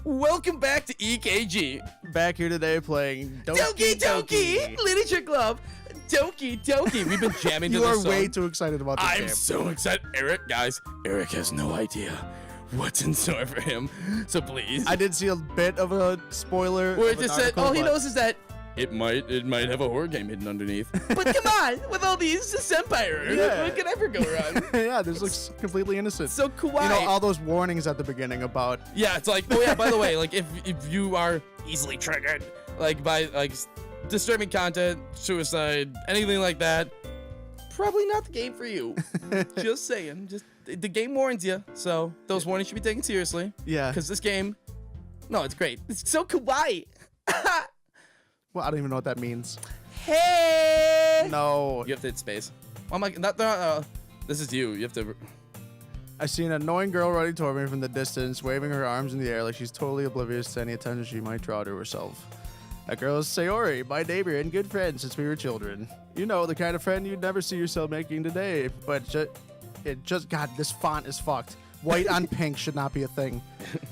Welcome back to EKG. Back here today playing Doki Doki Literature Club. Doki Doki. We've been jamming to You this are song. way too excited about this game. I'm so excited. Eric has no idea what's in store for him. So please. I did see a bit of a spoiler. Where it of an just said, article, all he but- knows is that it might have a horror game hidden underneath. But come on, with all these senpai, Yeah. what could ever go wrong? Yeah, this looks completely innocent. So kawaii. You know, all those warnings at the beginning about... Yeah, it's like, oh yeah, by the way, like if you are easily triggered, like by like disturbing content, suicide, anything like that, probably not the game for you. Just saying. Just the game warns you, so those warnings should be taken seriously. Yeah. Because this game, no, it's great. It's so kawaii. Well, I don't even know what that means. Hey. No. You have to hit space. Oh my, not this is you. You have to. I see an annoying girl running toward me from the distance, waving her arms in the air like she's totally oblivious to any attention she might draw to herself. That girl is Sayori, my neighbor and good friend since we were children. You know, the kind of friend you'd never see yourself making today. But God, this font is fucked. White on pink should not be a thing.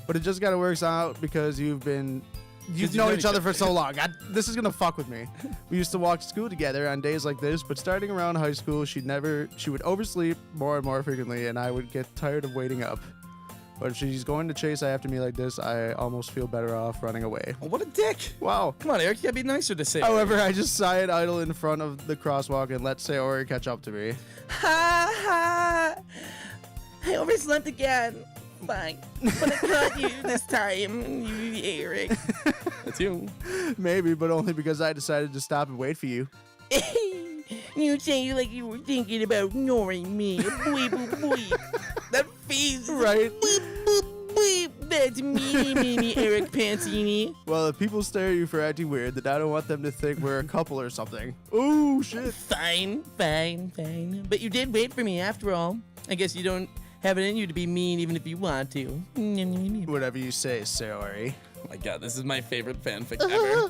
But it just kind of works out because you've known each other for so long. This is gonna fuck with me. We used to walk to school together on days like this, but starting around high school, she would oversleep more and more frequently, and I would get tired of waiting up. But if she's going to chase after me like this, I almost feel better off running away. Oh, what a dick. Wow. Come on, Eric, you gotta be nicer to Sayori. However, I just side idle in front of the crosswalk and let Sayori catch up to me. Ha ha! I overslept again. Fine. But I caught you this time, you Eric. That's you. Maybe, but only because I decided to stop and wait for you. You say like you were thinking about ignoring me. Boy, boy, boy. That face. Right. Boop, boop, boop. That's me, Eric Pansini. Well, if people stare at you for acting weird, then I don't want them to think we're a couple or something. Ooh, shit. Fine. But you did wait for me after all. I guess you don't have it in you to be mean even if you want to. Whatever you say, Sayori. Oh my god, this is my favorite fanfic ever.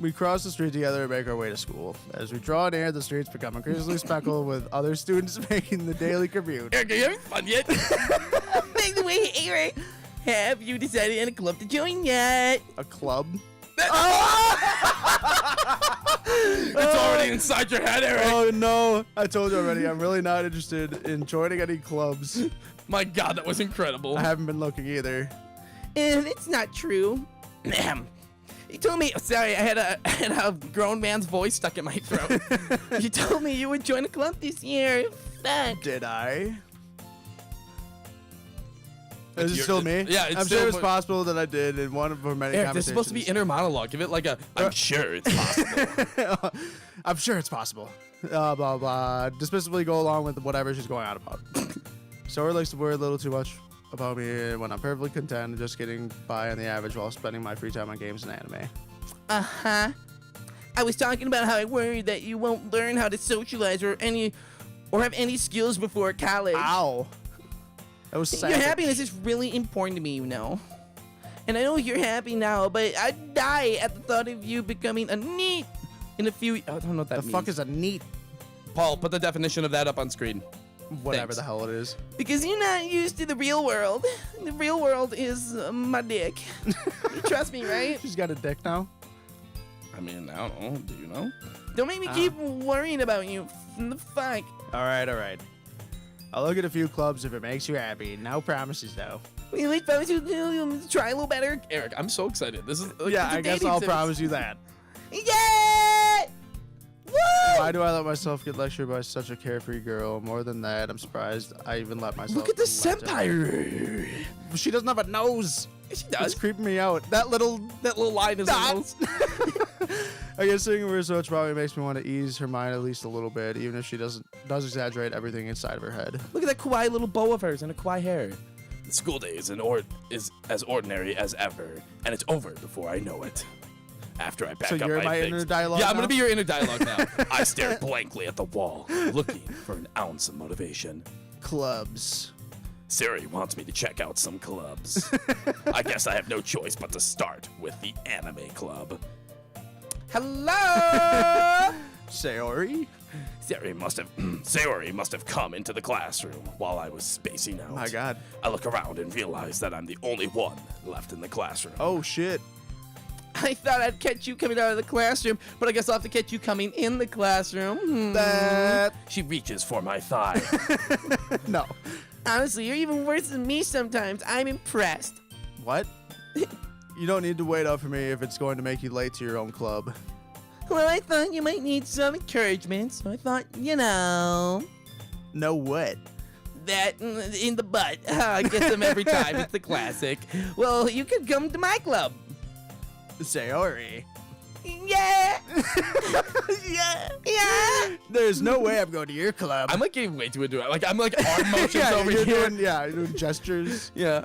We cross the street together and make our way to school. As we draw near, the streets become increasingly speckled with other students making the daily commute. Eric, are you having fun yet? By the way, Eric, have you decided on a club to join yet? A club? It's already inside your head, Eric. Oh no! I told you already, I'm really not interested in joining any clubs. My god, that was incredible. I haven't been looking either. And it's not true. You told me, sorry, I had a grown man's voice stuck in my throat. You told me you would join a club this year. Fuck. Did I? Is it still me? Yeah, it's I'm still sure it's possible that I did in one of our many Eric, conversations. this is supposed to be inner monologue. Give it like a, I'm sure it's possible. I'm sure it's possible. Blah, blah. Dismissively go along with whatever she's going on about. Sora likes to worry a little too much about me when I'm perfectly content and just getting by on the average while spending my free time on games and anime. Uh-huh. I was talking about how I worry that you won't learn how to socialize or have any skills before college. Ow. That was savage. Your happiness is really important to me, you know. And I know you're happy now, but I'd die at the thought of you becoming a NEET in a few... I don't know what that means. The fuck is a NEET? Paul, put the definition of that up on screen. Whatever Thanks. the hell it is. Because you're not used to the real world. The real world is my dick. You trust me, right? She's got a dick now? I mean, I don't know. Do you know? Don't make me keep worrying about you. The fuck? Alright. I'll look at a few clubs if it makes you happy. No promises, though. We like promise you to try a little better. Eric, I'm so excited. This is Yeah, I guess I'll promise you that. Yeah! Woo! Why do I let myself get lectured by such a carefree girl? More than that, I'm surprised I even let myself. Look at the let her. senpai. She doesn't have a nose. She does. It's creeping me out. That little line is dot. almost. I guess seeing her so much probably makes me want to ease her mind at least a little bit, even if she does exaggerate everything inside of her head. Look at that kawaii little bow of hers and her kawaii hair. The school day is as ordinary as ever, and it's over before I know it. After I back So up you're my things. inner dialogue Yeah, I'm now? gonna be your inner dialogue now. I stare blankly at the wall, looking for an ounce of motivation. Clubs. Siri wants me to check out some clubs. I guess I have no choice but to start with the anime club. Hello! Sayori? Sayori must have come into the classroom while I was spacing out. My God. I look around and realize that I'm the only one left in the classroom. Oh, shit. I thought I'd catch you coming out of the classroom, but I guess I'll have to catch you coming in the classroom. She reaches for my thigh. No. Honestly, you're even worse than me sometimes. I'm impressed. What? You don't need to wait up for me if it's going to make you late to your own club. Well, I thought you might need some encouragement, so I thought, No what? that in the butt. I get them every time. It's the classic. Well, you could come to my club. Sayori. Yeah. Yeah. There's no way I'm going to your club. I'm like getting way too into it. Like I'm like arm motions over you're here. you're doing gestures. Yeah.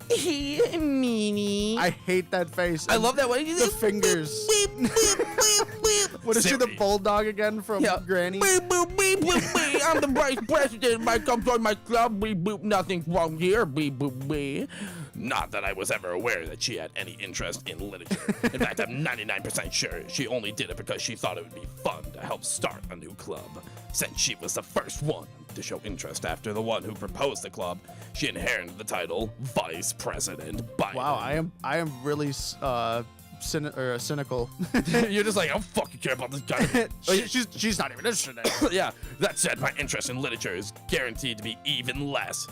Meanie. I hate that face. I love that one. The fingers. What is she, the bulldog again from Granny? I'm the vice president. I come join my club. Nothing wrong here. Not that I was ever aware that she had any interest in literature. In fact, I'm 99% sure she only did it because she thought it would be fun to help start a new club. Since she was the first one to show interest after the one who proposed the club, she inherited the title Vice President Biden. Wow, I am really cynical. You're just like, I don't fucking care about this guy. She's not even interested in it. Yeah, that said, my interest in literature is guaranteed to be even less.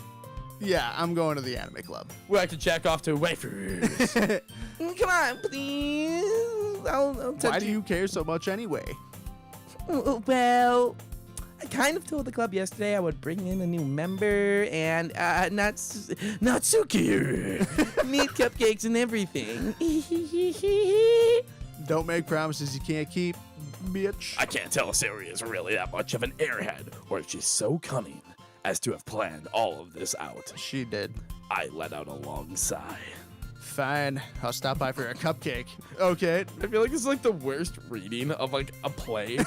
Yeah, I'm going to the anime club. Where I can jack off to waifus. Come on, please. I'll Why do you care so much anyway? Well, I kind of told the club yesterday I would bring in a new member and Natsuki. Need cupcakes and everything. Don't make promises you can't keep, bitch. I can't tell if Sayori is really that much of an airhead or if she's so cunning as to have planned all of this out. She did. I let out a long sigh. Fine, I'll stop by for a cupcake. Okay. I feel like it's like the worst reading of like a play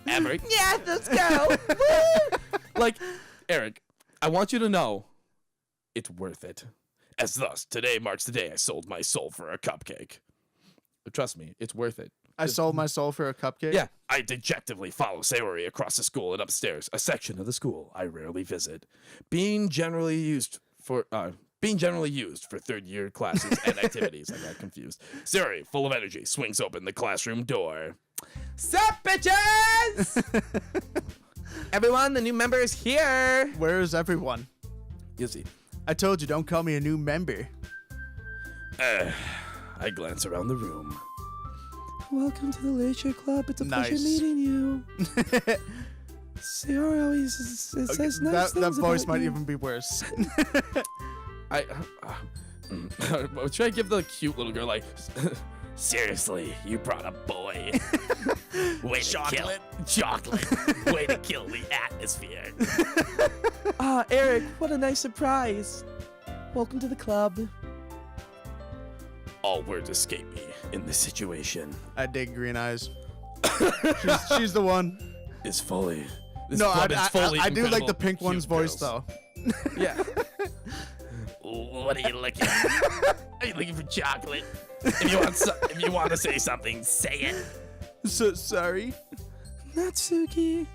ever. Yeah, let's go. Like, Eric, I want you to know it's worth it. As thus, today marks the day I sold my soul for a cupcake. But trust me, it's worth it. I sold my soul for a cupcake? Yeah. I dejectedly follow Sayori across the school and upstairs, a section of the school I rarely visit. Being generally used for third-year classes and activities. I got confused. Sayori, full of energy, swings open the classroom door. Sup, bitches! Everyone, the new member is here. Where is everyone? You see. I told you, don't call me a new member. I glance around the room. Welcome to the Literature Club. It's a pleasure meeting you. Sayori always says nice things that voice about might you. even be worse. Should I give the cute little girl like, seriously, you brought a boy. Way to kill chocolate. Way to kill the atmosphere. Eric, what a nice surprise. Welcome to the club. All words escape me in this situation. I dig green eyes. she's the one. Is fully. No, I do like the pink one's voice though. Yeah. What are you looking at? Are you looking for chocolate? If you want to say something, say it. So sorry. Natsuki.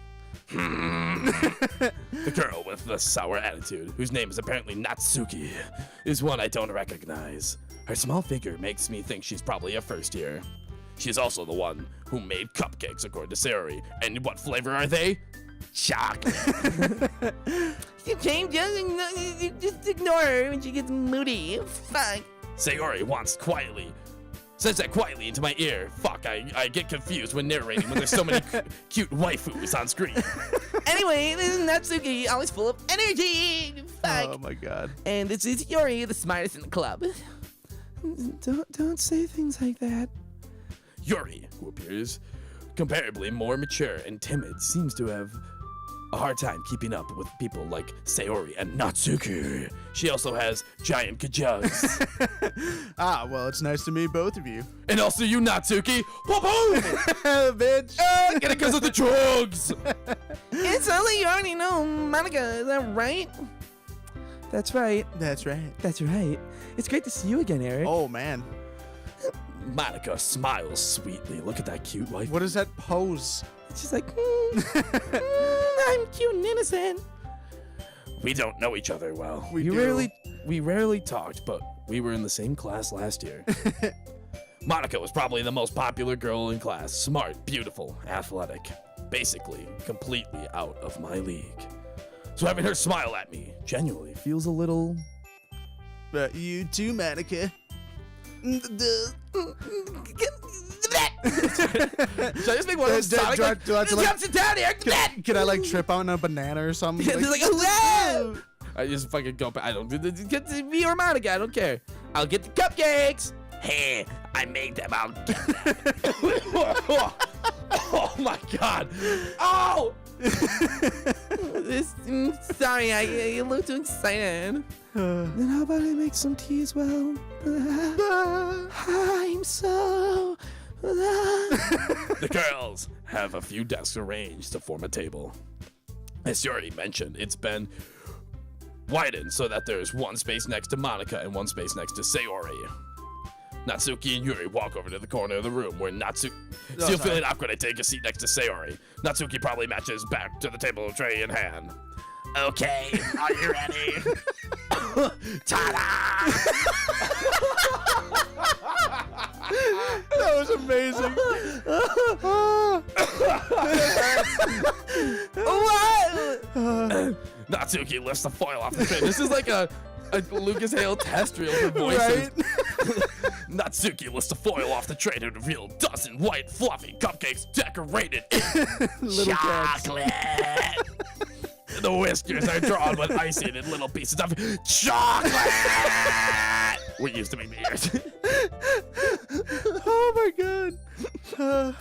The girl with the sour attitude, whose name is apparently Natsuki, is one I don't recognize. Her small figure makes me think she's probably a first year. She's also the one who made cupcakes, according to Sayori. And what flavor are they? Chocolate. You came just ignore her when she gets moody. Fuck. Sayori says that quietly into my ear. Fuck, I get confused when narrating when there's so many cute waifus on screen. Anyway, this is Natsuki, always full of energy. Fuck. Oh my god. And this is Yori, the smartest in the club. Don't say things like that. Yuri, who appears comparably more mature and timid, seems to have a hard time keeping up with people like Sayori and Natsuki. She also has giant kajugs. Well, it's nice to meet both of you. And also you, Natsuki. Whoop-hoo! Bitch. Get it because of the drugs. It's only you already know Monika, is that right? That's right. That's right. That's right. It's great to see you again, Eric. Oh, man. Monika smiles sweetly. Look at that cute wife. What is that pose? She's like, I'm cute and innocent. We don't know each other well. We rarely talked, but we were in the same class last year. Monika was probably the most popular girl in class. Smart, beautiful, athletic. Basically, completely out of my league. So having her smile at me genuinely feels a little... You too, Monika. Should I just make one of those Sonic? Can I like trip on a banana or something? Yeah, like, hello! I just fucking go back. I don't do me or Monika. I don't care. I'll get the cupcakes. Hey, I made them. I'll get them. Oh my god. Oh! Sorry, I look too excited. Then how about I make some tea as well? I'm so... The girls have a few desks arranged to form a table. As you already mentioned, it's been widened so that there's one space next to Monika and one space next to Sayori. Natsuki and Yuri walk over to the corner of the room where still feeling awkward, I take a seat next to Sayori. Natsuki probably matches back to the table, tray in hand. Okay, are you ready? Ta-da! That was amazing. What? Natsuki lifts the foil off the tray. This is like a Lucas Hale test reel for voices. Right? Natsuki lifts the foil off the tray to reveal a dozen white, fluffy cupcakes decorated in chocolate. The whiskers are drawn with icing and little pieces of chocolate. We used to make the ears. Oh my god.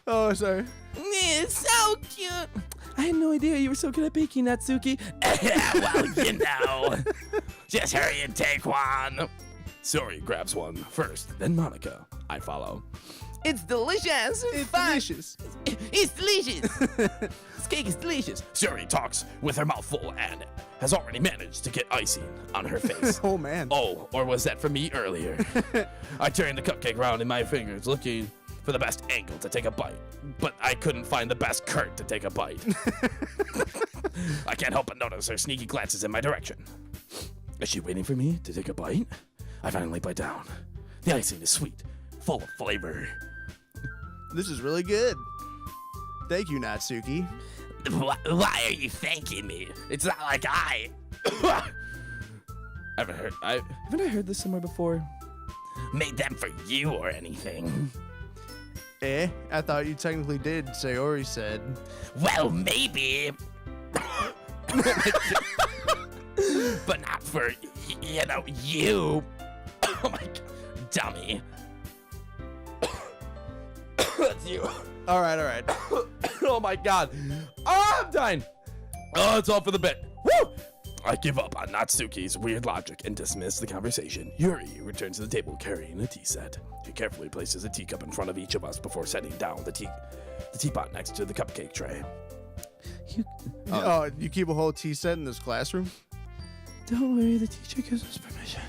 Oh, sorry. It's so cute. I had no idea you were so good at baking, Natsuki. Well, you know. Just hurry and take one. Sayori grabs one first, then Monika. I follow. It's delicious. It's delicious. It's delicious. This cake is delicious. Sayori talks with her mouth full and has already managed to get icing on her face. Oh, man. Oh, or was that for me earlier? I turned the cupcake around in my fingers, looking for the best angle to take a bite, but I couldn't find the best Kurt to take a bite. I can't help but notice her sneaky glances in my direction. Is she waiting for me to take a bite? I finally bite down. The icing is sweet, full of flavor. This is really good. Thank you, Natsuki. Why are you thanking me? It's not like I... Haven't I heard this somewhere before? Made them for you or anything. I thought you technically did, Sayori said. Well, maybe. But not for, you. Oh my god. Dummy. That's you. All right. Oh my god. Oh, I'm dying. Oh, it's all for the bit. Woo! I give up on Natsuki's weird logic and dismiss the conversation. Yuri returns to the table carrying a tea set. He carefully places a teacup in front of each of us before setting down the teapot next to the cupcake tray. You keep a whole tea set in this classroom? Don't worry, the teacher gives us permission.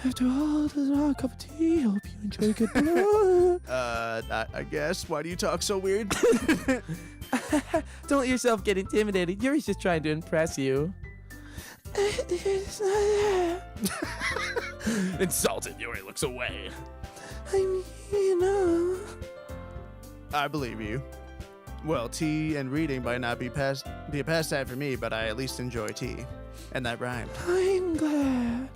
After all, this is not a cup of tea. Hope you enjoy a good dinner. I guess. Why do you talk so weird? Don't let yourself get intimidated. Yuri's just trying to impress you. Insulted, Yuri looks away. I believe you. Well, tea and reading might not be a pastime for me, but I at least enjoy tea. And that rhymed. I'm glad.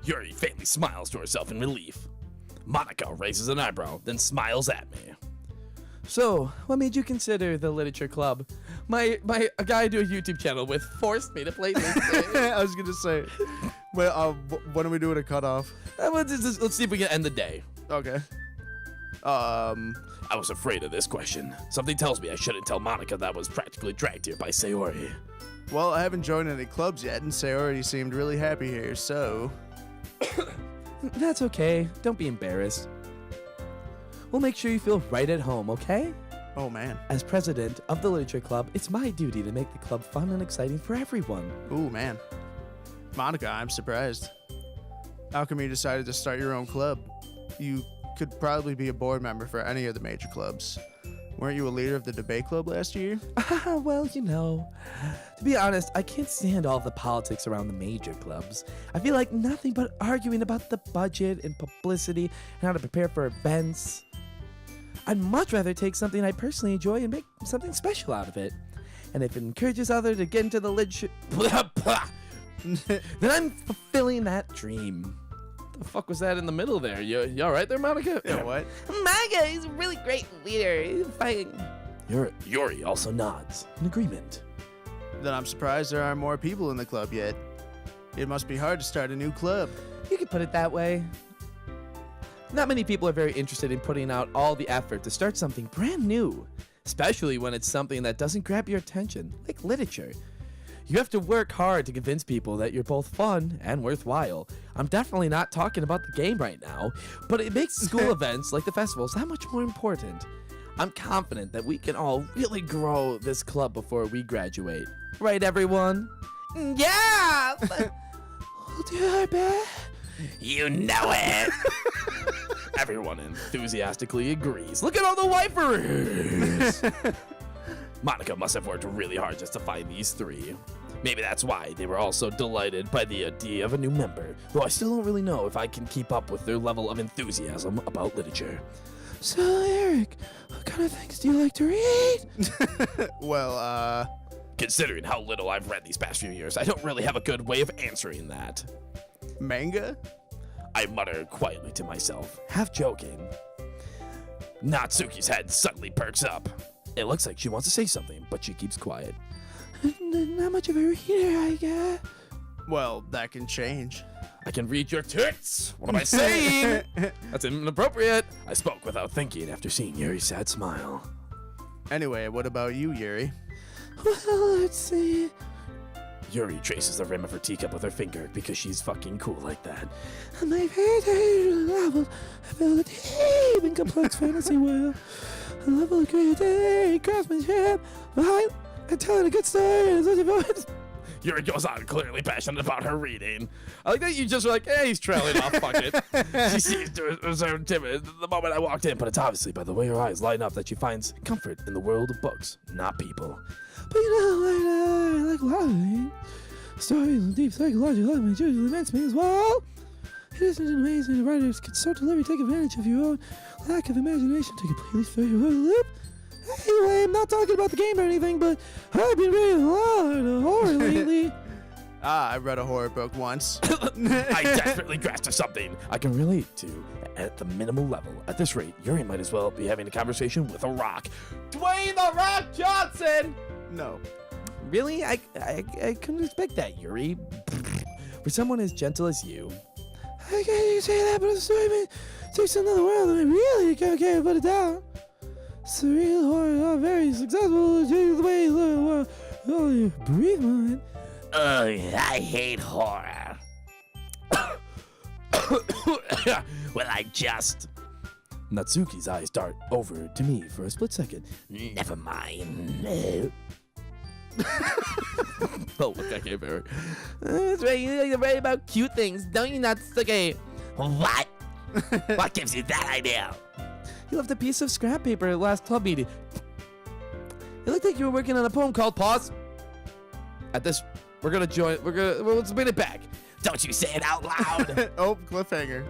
Yuri faintly smiles to herself in relief. Monika raises an eyebrow, then smiles at me. So, what made you consider the literature club? A guy do a YouTube channel with forced me to play this game. I was gonna say, well, when are we doing a cutoff? Let's see if we can end the day. Okay. I was afraid of this question. Something tells me I shouldn't tell Monika that I was practically dragged here by Sayori. Well, I haven't joined any clubs yet, and Sayori seemed really happy here, so... That's okay. Don't be embarrassed. We'll make sure you feel right at home, okay? Oh, man. As president of the Literature Club, it's my duty to make the club fun and exciting for everyone. Ooh, man. Monika, I'm surprised. How come you decided to start your own club? You could probably be a board member for any of the major clubs. Weren't you a leader of the debate club last year? Well, to be honest, I can't stand all the politics around the major clubs. I feel like nothing but arguing about the budget and publicity and how to prepare for events. I'd much rather take something I personally enjoy and make something special out of it. And if it encourages others to get into the then I'm fulfilling that dream. The fuck was that in the middle there? You all right there, Monika? Yeah, what? Monika, he's a really great leader. He's fighting. Yuri also nods in agreement. Then I'm surprised there aren't more people in the club yet. It must be hard to start a new club. You could put it that way. Not many people are very interested in putting out all the effort to start something brand new, especially when it's something that doesn't grab your attention, like literature. You have to work hard to convince people that you're both fun and worthwhile. I'm definitely not talking about the game right now, but it makes school events like the festivals that much more important. I'm confident that we can all really grow this club before we graduate. Right, everyone? Yeah! We'll do our best. You know it! Everyone enthusiastically agrees. Look at all the wifers! Monika must have worked really hard just to find these three. Maybe that's why they were all so delighted by the idea of a new member, though I still don't really know if I can keep up with their level of enthusiasm about literature. So, Eric, what kind of things do you like to read? Well, Considering how little I've read these past few years, I don't really have a good way of answering that. manga? I mutter quietly to myself, half joking. Natsuki's head suddenly perks up. It looks like she wants to say something, but she keeps quiet. Not much of a reader, I guess. Well, that can change. I can read your tits. What am I saying? That's inappropriate. I spoke without thinking after seeing Yuri's sad smile. Anyway, what about you, Yuri? Well, let's see. Yuri traces the rim of her teacup with her finger because she's fucking cool like that. My favorite novel about a deep and complex fantasy world. A level of creativity, craftsmanship, behind and telling a good story in such a voice. Yuri goes on, clearly passionate about her reading. I like that you just were like, hey, he's trailing off, fuck it. She seems to reserve timid the moment I walked in, but it's obviously by the way her eyes light up that she finds comfort in the world of books, not people. But I like a lot of things. Stories and deep psychological elements usually immense me as well. It isn't amazing that writers can so deliberately take advantage of your own lack of imagination to completely throw you over the loop. Anyway, I'm not talking about the game or anything, but I've been reading a lot of horror lately. I read a horror book once. I desperately grasped to something I can relate to at the minimal level. At this rate, Yuri might as well be having a conversation with a rock. Dwayne "The Rock" Johnson! No. Really? I couldn't expect that, Yuri. For someone as gentle as you. I can't say that, but the story takes another world, and I really can't put it down. Surreal horror, very successful. The way you look at the world. Oh, you breathe, man. I hate horror. Well, I just... Natsuki's eyes dart over to me for a split second. Never mind. Oh, look, I can't bear it. That's right, you like to write about cute things, don't you, Natsuki? What? What gives you that idea? You left a piece of scrap paper at last club meeting. It looked like you were working on a poem called Pause. At this, let's bring it back. Don't you say it out loud. Oh, cliffhanger.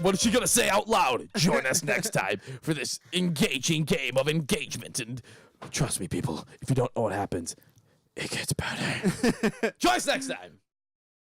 What is she gonna say out loud? Join us next time for this engaging game of engagement. And trust me, people, if you don't know what happens, it gets better. Join us next time.